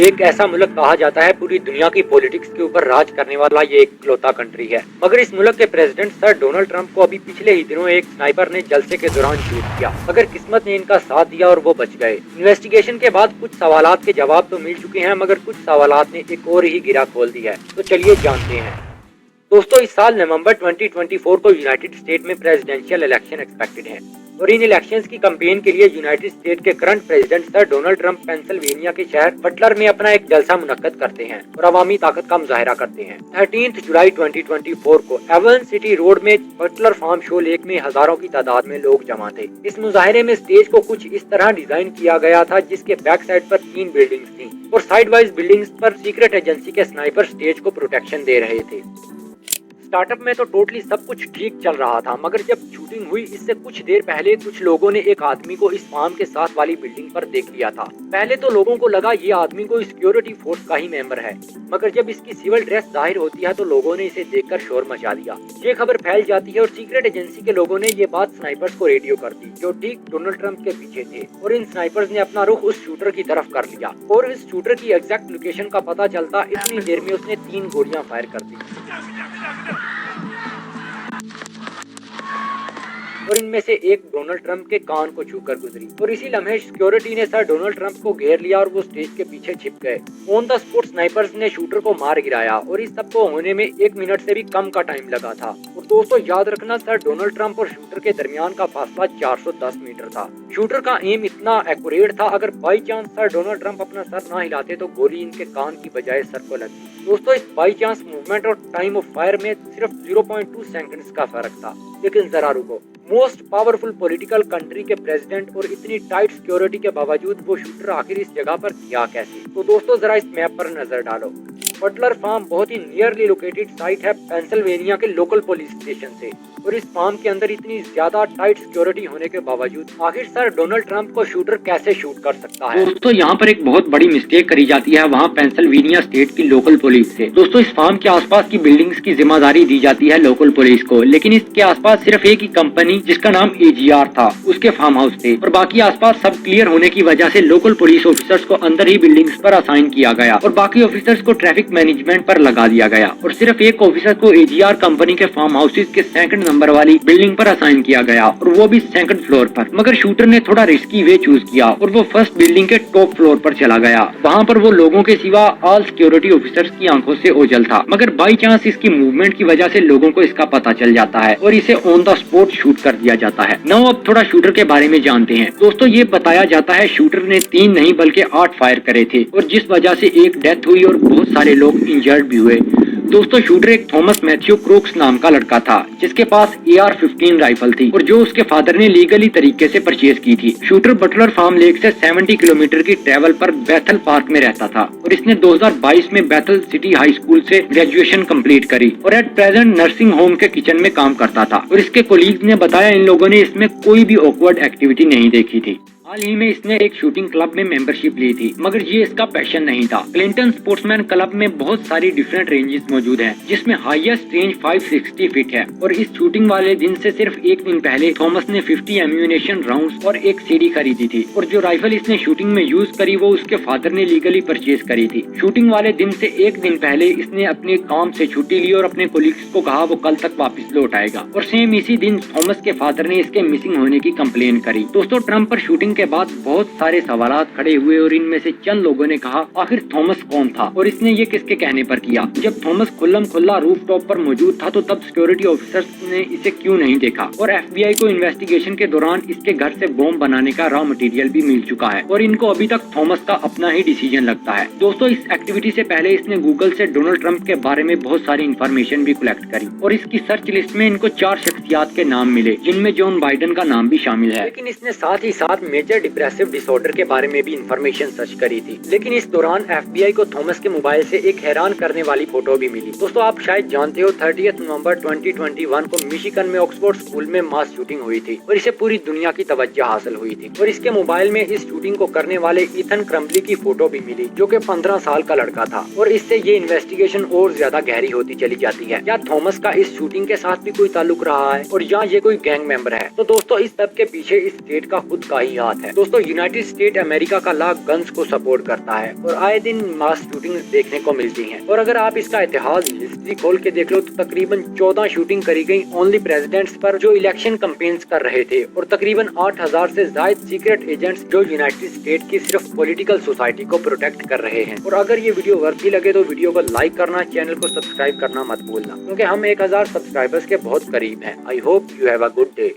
एक ऐसा मुल्क कहा जाता है पूरी दुनिया की पॉलिटिक्स के ऊपर राज करने वाला ये एक इकलौता कंट्री है, मगर इस मुल्क के प्रेसिडेंट सर डोनाल्ड ट्रंप को अभी पिछले ही दिनों एक स्नाइपर ने जलसे के दौरान शूट किया, मगर किस्मत ने इनका साथ दिया और वो बच गए। इन्वेस्टिगेशन के बाद कुछ सवालात के जवाब तो मिल चुके हैं, मगर कुछ सवालात ने एक और ही गिरा खोल दी है। तो चलिए जानते हैं। दोस्तों, इस साल नवंबर 2024 को यूनाइटेड स्टेट में प्रेसिडेंशियल इलेक्शन एक्सपेक्टेड है और इन इलेक्शंस की कैंपेन के लिए यूनाइटेड स्टेट के current president sir Donald Trump Pennsylvania के शहर बटलर में अपना एक जलसा मुनक्कद करते हैं और अवामी ताकत का मुजाहरा करते हैं। 13 जुलाई 2024 को एवन सिटी रोड में बटलर फार्म शो लेक में हजारों की तादाद में लोग जमा थे। इस मुजाहरे में स्टेज को कुछ इस तरह डिजाइन किया गया था जिसके बैक साइड पर 3 बिल्डिंग्स थी और साइड वाइज बिल्डिंग्स पर सीक्रेट एजेंसी के स्नाइपर स्टेज को प्रोटेक्शन दे रहे थे। स्टार्टअप में तो टोटली सब कुछ ठीक चल रहा था, मगर जब शूटिंग हुई इससे कुछ देर पहले कुछ लोगों ने एक आदमी को इस फार्म के साथ वाली बिल्डिंग पर देख लिया था। पहले तो लोगों को लगा ये आदमी कोई सिक्योरिटी फोर्स का ही मेंबर है, मगर जब इसकी सिविल ड्रेस जाहिर होती है तो लोगों ने इसे देखकर शोर मचा दिया। ये खबर फैल जाती है और सीक्रेट एजेंसी के लोगों ने ये बात स्नाइपर्स को रेडियो कर दी जो ठीक डोनाल्ड ट्रंप के पीछे थे, और इन स्नाइपर्स ने अपना रुख उस शूटर की तरफ कर लिया और इस शूटर की एग्जैक्ट लोकेशन का पता चलता इतनी देर में उसने 3 गोलियां फायर कर दी और इनमें से एक डोनाल्ड ट्रंप के कान को छूकर गुजरी और इसी लम्हे सिक्योरिटी ने सर डोनाल्ड ट्रंप को घेर लिया और वो स्टेज के पीछे छिप गए। ऑन द स्पॉट स्नाइपर्स ने शूटर को मार गिराया और इस सब को होने में 1 मिनट से भी कम का टाइम लगा था। और दोस्तों याद रखना, सर डोनाल्ड ट्रंप और शूटर के दरमियान का फासला 410 मीटर था। शूटर का एम इतना एक्यूरेट था, अगर by chance sir Donald Trump अपना सर ना हिलाते तो गोली इनके कान की बजाय सर को लगती। दोस्तों, इस बाई चांस मूवमेंट और टाइम ऑफ फायर में सिर्फ 0.2 सेकंड्स का फर्क था। लेकिन जरा रुको, मोस्ट पावरफुल पॉलिटिकल कंट्री के प्रेसिडेंट और इतनी टाइट सिक्योरिटी के बावजूद वो शूटर आखिर इस जगह पर गया कैसे? तो दोस्तों जरा इस मैप पर नजर डालो। बटलर फार्म बहुत ही नियरली लोकेटेड साइट है पेंसिल्वेनिया के लोकल पुलिस स्टेशन से, और इस फार्म के अंदर इतनी ज्यादा टाइट सिक्योरिटी होने के बावजूद आखिर सर डोनाल्ड ट्रंप को शूटर कैसे शूट कर सकता है? दोस्तों यहाँ पर एक बहुत बड़ी मिस्टेक करी जाती है वहाँ पेंसिल्वेनिया स्टेट की लोकल पुलिस से। दोस्तों, इस फार्म के आसपास की बिल्डिंग्स की जिम्मेदारी दी जाती है लोकल पुलिस को, लेकिन इसके आसपास सिर्फ एक ही कंपनी जिसका नाम AGR था उसके फार्म हाउस थे, और बाकी आसपास सब क्लियर होने की वजह से लोकल पुलिस ऑफिसर्स को अंदर ही बिल्डिंग्स पर असाइन किया गया और बाकी ऑफिसर्स को ट्रैफिक मैनेजमेंट पर लगा दिया गया, और सिर्फ एक ऑफिसर को AGR कंपनी के फार्म हाउसेज के 2nd नंबर वाली बिल्डिंग पर असाइन किया गया, और वो भी 2nd फ्लोर पर। मगर शूटर ने थोड़ा रिस्की वे चूज किया और वो 1st बिल्डिंग के टॉप फ्लोर पर चला गया। वहाँ पर वो लोगों के सिवा ऑल सिक्योरिटी ऑफिसर्स की आंखों से ओझल था, मगर बाई चांस इसकी मूवमेंट की वजह से लोगों को इसका पता चल जाता है और इसे ऑन द स्पॉट शूट कर दिया जाता है। नाउ अब थोड़ा शूटर के बारे में जानते हैं। दोस्तों, ये बताया जाता है शूटर ने 3 नहीं बल्कि 8 फायर करे थे और जिस वजह से एक डेथ हुई और बहुत सारे लोग इंजर्ड भी हुए। दोस्तों, शूटर एक थॉमस मैथ्यू क्रोक्स नाम का लड़का था जिसके पास AR-15 राइफल थी और जो उसके फादर ने लीगली तरीके से परचेज की थी। शूटर बटलर फार्म लेक से 70 किलोमीटर की ट्रेवल पर बैथल पार्क में रहता था और इसने 2022 में बैथल सिटी हाई स्कूल से ग्रेजुएशन कंप्लीट करी और एट प्रेजेंट नर्सिंग होम के किचन में काम करता था। और इसके कोलीग्स ने बताया इन लोगों ने इसमें कोई भी ऑकवर्ड एक्टिविटी नहीं देखी थी। हाल ही में इसने एक शूटिंग क्लब में मेंबरशिप ली थी, मगर ये इसका पैशन नहीं था। क्लिंटन स्पोर्ट्समैन क्लब में बहुत सारी डिफरेंट रेंजेस मौजूद हैं, जिसमें हाईएस्ट रेंज 560 फीट है। और इस शूटिंग वाले दिन से सिर्फ 1 दिन पहले थॉमस ने 50 एम्यूनेशन राउंड्स और एक सीडी खरीदी थी, और जो राइफल इसने शूटिंग में यूज करी वो उसके फादर ने लीगली परचेज करी थी। शूटिंग वाले दिन से 1 दिन पहले इसने अपने काम से छुट्टी ली और अपने कोलीग्स को कहा वो कल तक वापस लौट आएगा, और सेम इसी दिन थॉमस के फादर ने इसके मिसिंग होने की कंप्लेन करी। दोस्तों, ट्रंप पर शूटिंग के बाद बहुत सारे सवालात खड़े हुए और इनमें से चंद लोगों ने कहा आखिर थॉमस कौन था और इसने ये किसके कहने पर किया? जब थॉमस खुल्लम खुल्ला रूफ टॉप पर मौजूद था तो तब सिक्योरिटी ऑफिसर्स ने इसे क्यों नहीं देखा? और FBI को इन्वेस्टिगेशन के दौरान इसके घर से बॉम्ब बनाने का रॉ मटेरियल भी मिल चुका है और इनको अभी तक थॉमस का अपना ही डिसीजन लगता है। दोस्तों, इस एक्टिविटी से पहले इसने गूगल से डोनाल्ड ट्रंप के बारे में बहुत सारी इन्फॉर्मेशन भी कलेक्ट करी और इसकी सर्च लिस्ट में इनको 4 शख्सियात के नाम मिले, जिनमें जॉन बाइडन का नाम भी शामिल है। लेकिन इसने साथ ही साथ मेजर डिप्रेसिव डिसऑर्डर के बारे में भी इंफॉर्मेशन सर्च करी थी। लेकिन इस दौरान FBI को थॉमस के मोबाइल से एक हैरान करने वाली फोटो भी मिली। दोस्तों, आप शायद जानते हो 30 नवंबर 2021 को मिशिगन में ऑक्सफोर्ड स्कूल में मास शूटिंग हुई थी और इसे पूरी दुनिया की तवज्जो हासिल हुई थी, और इसके मोबाइल में इस शूटिंग को करने वाले ईथन क्रम्बली की फोटो भी मिली जो कि 15 साल का लड़का था, और इससे ये इन्वेस्टिगेशन और ज्यादा गहरी होती चली जाती है। क्या थॉमस का इस शूटिंग के साथ भी कोई ताल्लुक रहा है और या ये कोई गैंग मेंबर है? तो दोस्तों, इस सब के पीछे इस स्टेट का खुद का ही हाथ बात है। दोस्तों, यूनाइटेड स्टेट अमेरिका का लॉ गन्स को सपोर्ट करता है और आए दिन मास शूटिंग्स देखने को मिलती हैं। और अगर आप इसका इतिहास हिस्ट्री खोल के देख लो तो तकरीबन 14 शूटिंग करी गई ओनली प्रेसिडेंट्स पर जो इलेक्शन कैंपेन्स कर रहे थे, और तकरीबन 8000 से ज्यादा सीक्रेट एजेंट्स जो यूनाइटेड स्टेट की सिर्फ पॉलिटिकल सोसाइटी को प्रोटेक्ट कर रहे हैं। और अगर ये वीडियो वर्दी लगे तो वीडियो को लाइक करना, चैनल को सब्सक्राइब करना मत भूलना, क्योंकि हम 1000 सब्सक्राइबर्स के बहुत करीब हैं। I hope you have a good day.